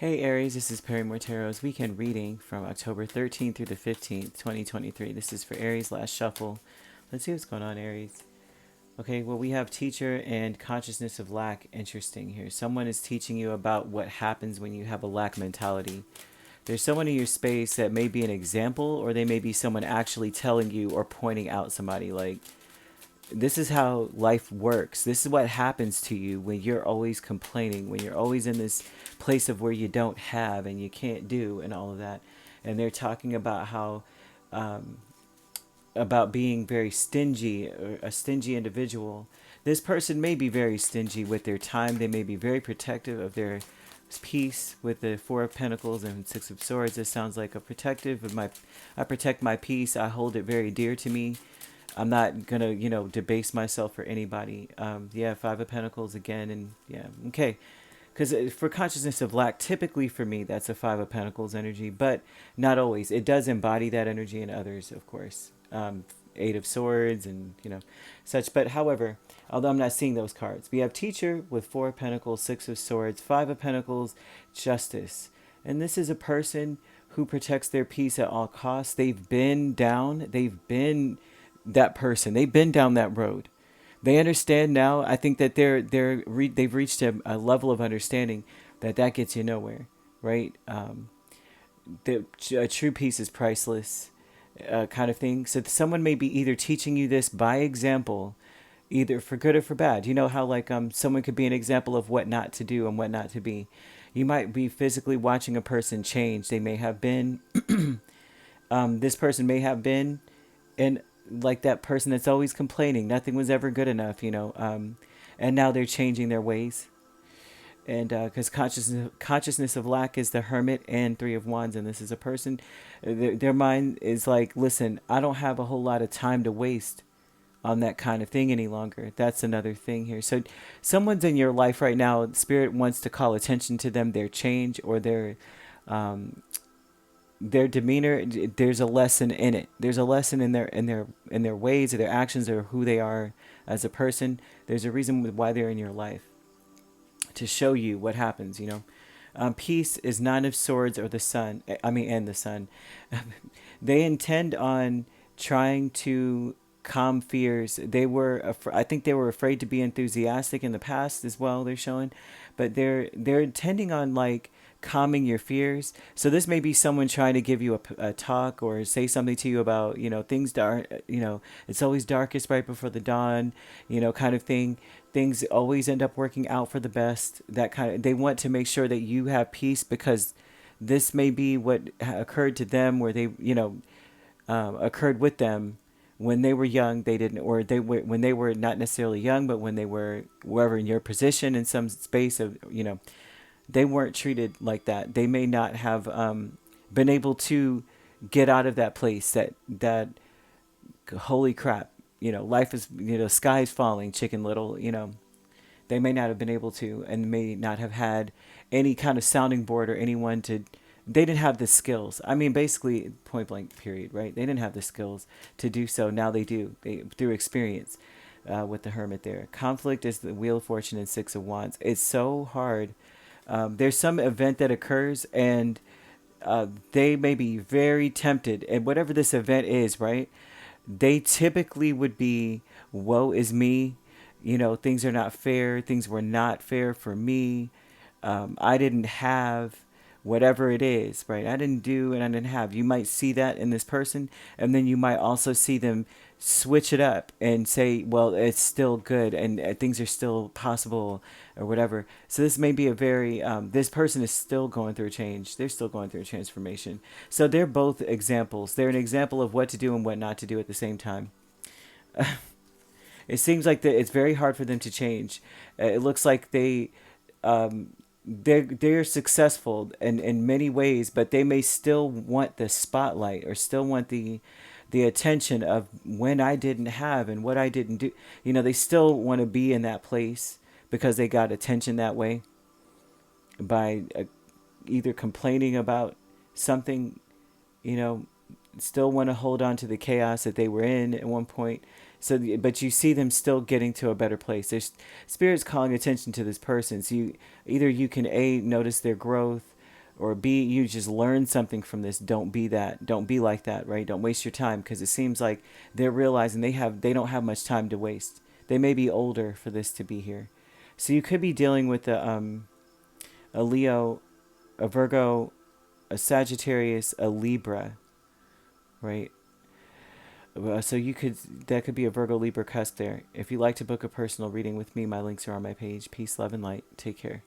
Hey Aries, this is Perrymore Tarot's weekend reading from October 13th through the 15th, 2023. This is for Aries last shuffle. Let's see what's going on, Aries. Okay, well, we have teacher and consciousness of lack. Interesting here. Someone is teaching you about what happens when you have a lack mentality. There's someone in your space that may be an example, or they may be someone actually telling you or pointing out somebody. Like, this is how life works. This is what happens to you when you're always complaining, when you're always in this place of where you don't have and you can't do and all of that. And they're talking about how, about being very stingy, or a stingy individual. This person may be very stingy with their time. They may be very protective of their peace with the Four of Pentacles and Six of Swords. This sounds like a protective of my, I protect my peace. I hold it very dear to me. I'm not gonna, debase myself for anybody. Yeah, Five of Pentacles again, and yeah, okay. Because for consciousness of lack, typically for me, that's a Five of Pentacles energy, but not always. It does embody that energy in others, of course. Eight of Swords and, such. But however, although I'm not seeing those cards, we have Teacher with Four of Pentacles, Six of Swords, Five of Pentacles, Justice. And this is a person who protects their peace at all costs. They've been down. They've been that person. They've been down that road. They understand now. I think that they've reached a level of understanding that gets you nowhere, right? A true peace is priceless, kind of thing. So someone may be either teaching you this by example, either for good or for bad. You know how someone could be an example of what not to do and what not to be. You might be physically watching a person change. They may have been, this person may have been, and like that person that's always complaining, nothing was ever good enough, and now they're changing their ways. And because consciousness of lack is the Hermit and Three of Wands, and this is a person, their mind is like, listen, I don't have a whole lot of time to waste on that kind of thing any longer. That's another thing here. So someone's in your life right now, Spirit wants to call attention to them, their change or their demeanor. There's a lesson in it. There's a lesson in their ways or their actions or who they are as a person. There's a reason why they're in your life, to show you what happens. Peace is Nine of Swords or the Sun. And the Sun. They intend on trying to calm fears. I think they were afraid to be enthusiastic in the past as well. They're showing, but they're intending on calming your fears. So this may be someone trying to give you a talk or say something to you about, things that aren't, it's always darkest right before the dawn, kind of thing. Things always end up working out for the best. They want to make sure that you have peace, because this may be what occurred to them, where they, occurred with them when they were young. They didn't, or when they were not necessarily young, but when they were wherever in your position in some space of, they weren't treated like that. They may not have been able to get out of that place. That holy crap, life is, sky is falling, Chicken Little. They may not have been able to, and may not have had any kind of sounding board or anyone to. They didn't have the skills. Basically, point blank, period. Right? They didn't have the skills to do so. Now they do. Through experience. With the Hermit there, conflict is the Wheel of Fortune and Six of Wands. It's so hard. There's some event that occurs, and they may be very tempted. And whatever this event is, right? They typically would be, woe is me. Things are not fair. Things were not fair for me. I didn't have whatever it is, right? I didn't do and I didn't have. You might see that in this person, and then you might also see them switch it up and say, well, it's still good and things are still possible or whatever. So this may be a very, this person is still going through a change. They're still going through a transformation. So they're both examples. They're an example of what to do and what not to do at the same time. It seems like it's very hard for them to change. It looks like they're successful in many ways, but they may still want the spotlight or still want the attention of when I didn't have and what I didn't do. They still want to be in that place because they got attention that way by either complaining about something, still want to hold on to the chaos that they were in at one point. So, but you see them still getting to a better place. There's spirits calling attention to this person. So either you can notice their growth, or B, you just learn something from this. Don't be that. Don't be like that, right? Don't waste your time, because it seems like they're realizing they don't have much time to waste. They may be older for this to be here. So you could be dealing with a Leo, a Virgo, a Sagittarius, a Libra, right? So that could be a Virgo Libra cusp there. If you'd like to book a personal reading with me, my links are on my page. Peace, love, and light. Take care.